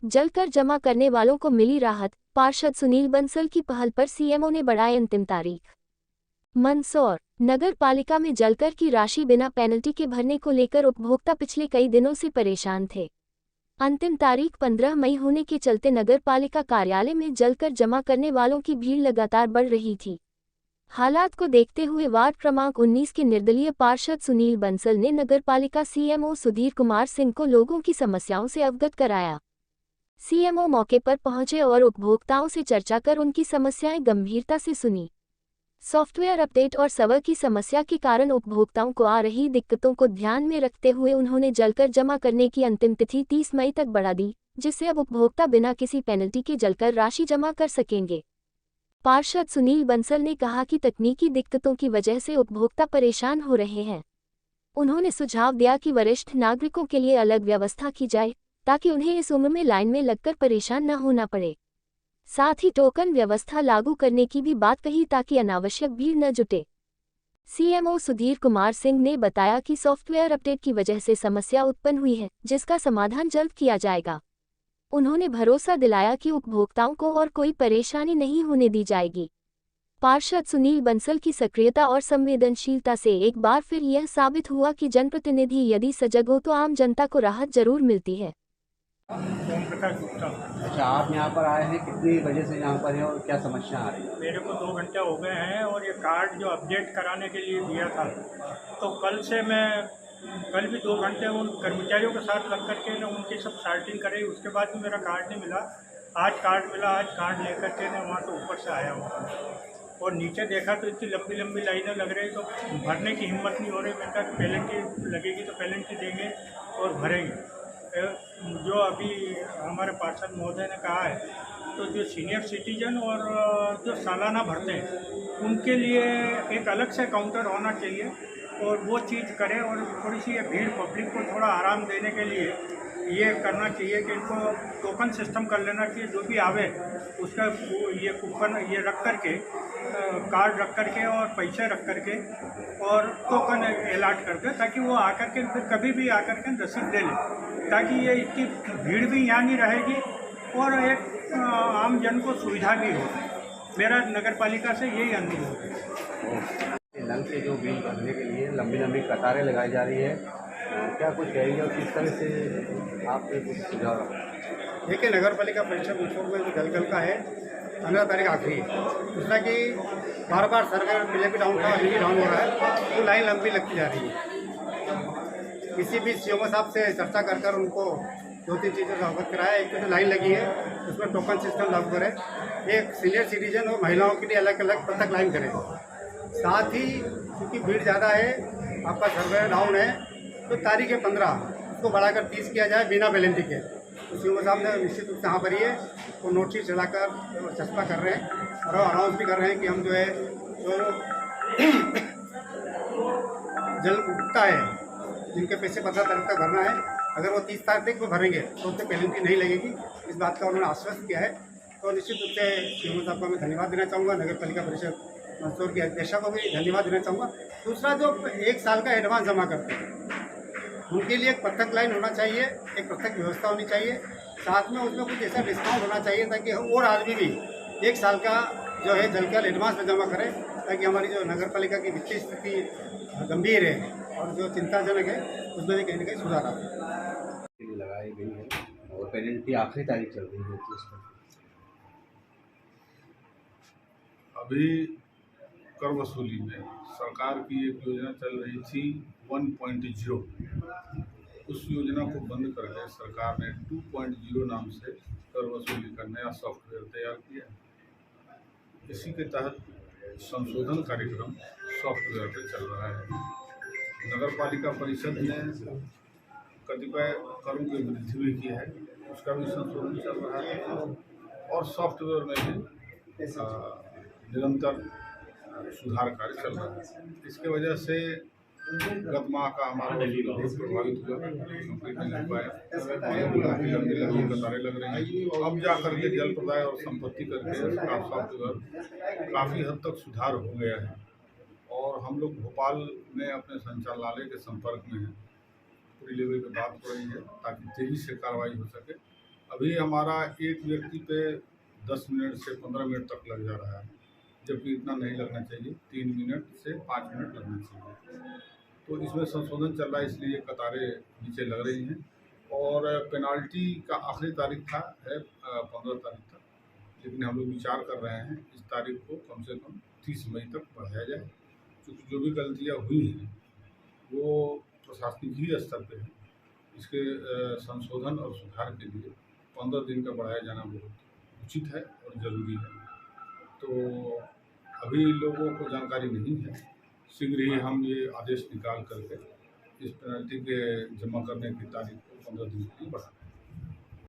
जलकर जमा करने वालों को मिली राहत, पार्षद सुनील बंसल की पहल पर सीएमओ ने बढ़ाई अंतिम तारीख। मंदसौर नगर पालिका में जलकर की राशि बिना पेनल्टी के भरने को लेकर उपभोक्ता पिछले कई दिनों से परेशान थे। अंतिम तारीख 15 मई होने के चलते नगर पालिका कार्यालय में जलकर जमा करने वालों की भीड़ लगातार बढ़ रही थी। हालात को देखते हुए वार्ड क्रमांक 19 के निर्दलीय पार्षद सुनील बंसल ने नगरपालिका सीएमओ सुधीर कुमार सिंह को लोगों की समस्याओं से अवगत कराया। सीएमओ मौके पर पहुंचे और उपभोक्ताओं से चर्चा कर उनकी समस्याएं गंभीरता से सुनी। सॉफ्टवेयर अपडेट और सर्वर की समस्या के कारण उपभोक्ताओं को आ रही दिक्कतों को ध्यान में रखते हुए उन्होंने जलकर जमा करने की अंतिम तिथि 30 मई तक बढ़ा दी, जिससे अब उपभोक्ता बिना किसी पेनल्टी के जलकर राशि जमा कर सकेंगे। पार्षद सुनील बंसल ने कहा कि तकनीकी दिक्कतों की वजह से उपभोक्ता परेशान हो रहे हैं। उन्होंने सुझाव दिया कि वरिष्ठ नागरिकों के लिए अलग व्यवस्था की जाए, ताकि उन्हें इस उम्र में लाइन में लगकर परेशान न होना पड़े। साथ ही टोकन व्यवस्था लागू करने की भी बात कही ताकि अनावश्यक भीड़ न जुटे। सीएमओ सुधीर कुमार सिंह ने बताया कि सॉफ्टवेयर अपडेट की वजह से समस्या उत्पन्न हुई है, जिसका समाधान जल्द किया जाएगा। उन्होंने भरोसा दिलाया कि उपभोक्ताओं को और कोई परेशानी नहीं होने दी जाएगी। पार्षद सुनील बंसल की सक्रियता और संवेदनशीलता से एक बार फिर यह साबित हुआ कि जनप्रतिनिधि यदि सजग हो तो आम जनता को राहत जरूर मिलती है। ओम प्रकाश गुप्ता। अच्छा, आप यहाँ पर आए हैं, कितनी बजे से यहाँ पर हैं और क्या समस्या आ रही है? मेरे को 2 घंटे हो गए हैं और ये कार्ड जो अपडेट कराने के लिए दिया था, तो कल भी 2 घंटे उन कर्मचारियों के साथ लग करके ना उनकी सब शार्टिंग कराई, उसके बाद भी मेरा कार्ड नहीं मिला। आज कार्ड मिला, आज कार्ड लेकर के ना वहाँ से ऊपर से आया हूँ और नीचे देखा तो इतनी लंबी लंबी लाइनें लग रही, तो भरने की हिम्मत नहीं हो रही। मैंने कहा पेनल्टी लगेगी तो पेनल्टी देंगे और भरेंगे। जो अभी हमारे पार्षद महोदय ने कहा है, तो जो सीनियर सिटीजन और जो सालाना भरते हैं उनके लिए एक अलग से काउंटर होना चाहिए और वो चीज़ करें। और थोड़ी सी ये भीड़ पब्लिक को थोड़ा आराम देने के लिए ये करना चाहिए कि इनको टोकन सिस्टम कर लेना चाहिए। जो भी आवे उसका ये कूपन ये रख करके, कार्ड रख करके और पैसे रख करके और टोकन अलाट कर दे, ताकि वो आकर के फिर कभी भी आकर के रसीद ले ले, ताकि ये इतनी भीड़ भी यहाँ नहीं रहेगी और एक आम जन को सुविधा भी हो। मेरा नगर पालिका से यही अनुरोध है। नल से जो बिल भरने के लिए लंबी लंबी कतारें लगाई जा रही है, क्या कुछ कहेंगे और किस तरह से आपने कुछ सुझाव रखा? देखिए, नगर पालिका परिषद मंदसौर में जो जलकल का है 15 तारीख आखिरी है। दूसरा कि बार बार सर्वर पहले भी डाउन था, अभी भी डाउन हो रहा है, तो लाइन लंबी लगती जा रही है। किसी भी सीएमओ साहब से चर्चा कर कर उनको 2-3 चीज़ों का अवगत कराया। एक तो जो लाइन लगी है उसमें टोकन सिस्टम लागू करें, एक सीनियर सिटीजन और महिलाओं के लिए अलग अलग पृथक लाइन करें। साथ ही क्योंकि भीड़ ज़्यादा है, आपका सर्वर डाउन है, तो तारीख 15 उसको बढ़ाकर 30 किया जाए बिना पेनल्टी के। तो सीएमओ साहब ने निश्चित रूप से यहाँ पर ही है, वो नोटिस चलाकर चस्पा कर रहे हैं और अनाउंस भी कर रहे हैं कि हम जो है जो जल उपभोक्ता है जिनके पैसे 15 तारीख तक भरना है, अगर वो 30 तारीख को भरेंगे तो उससे पेनल्टी नहीं लगेगी। इस बात का उन्होंने आश्वस्त किया है। तो निश्चित रूप से सीएमओ साहब को मैं धन्यवाद देना चाहूँगा, नगर पालिका परिषद मंदसौर की अध्यक्षा को भी धन्यवाद देना चाहूँगा। दूसरा, जो 1 साल का एडवांस जमा करते हैं उनके लिए एक पृथक लाइन होना चाहिए, एक पृथक व्यवस्था होनी चाहिए। साथ में उसमें कुछ ऐसा डिस्काउंट होना चाहिए ताकि और आदमी भी 1 साल का जो है जलकर एडवांस में जमा करें, ताकि हमारी जो नगर पालिका की वित्तीय स्थिति गंभीर है और जो चिंताजनक है उसमें भी कहीं ना कहीं सुधार आ लगाई गई है और पेनल्टी आखिरी तारीख चल रही है, तो उस पर अभी कर वसूली में सरकार की एक योजना चल रही थी 1.0, उस योजना को बंद करके सरकार ने 2.0 नाम से कर वसूली का नया सॉफ्टवेयर तैयार किया। इसी के तहत संशोधन कार्यक्रम सॉफ्टवेयर पे चल रहा है। नगर पालिका परिषद ने कतिपय करों की वृद्धि भी की है, उसका भी संशोधन चल रहा है और सॉफ्टवेयर में भी निरंतर सुधार कार्य चल रहा है। इसके वजह से गत माह का हमारा बहुत प्रभावित हुआ, नौकरी नहीं लग पाया, लंबी कतारें लग रही हैं। अब जाकर के जल प्रदाय और संपत्ति करके इसका सॉफ्टवेयर काफ़ी हद तक सुधार हो गया है और हम लोग भोपाल में अपने संचालनालय के संपर्क में हैं। पूरी लेवल पर बात हो रही है ताकि तेजी से कार्रवाई हो सके अभी हमारा एक व्यक्ति पे 10 मिनट से 15 मिनट तक लग जा रहा है, जबकि इतना नहीं लगना चाहिए, 3 मिनट से 5 मिनट लगना चाहिए। तो इसमें संशोधन चल रहा है, इसलिए कतारें नीचे लग रही हैं। और पेनाल्टी का आखिरी तारीख था 15 तारीख तक, लेकिन हम लोग विचार कर रहे हैं इस तारीख को कम से कम 30 मई तक बढ़ाया जाए, क्योंकि जो भी गलतियाँ हुई हैं वो प्रशासनिक ही स्तर पे है। इसके संशोधन और सुधार के लिए 15 दिन का बढ़ाया जाना बहुत उचित है और ज़रूरी है। तो अभी लोगों को जानकारी नहीं है, शीघ्र ही हम ये आदेश निकाल करके इस पेनल्टी के जमा करने की तारीख को 15 दिन के लिए बढ़ा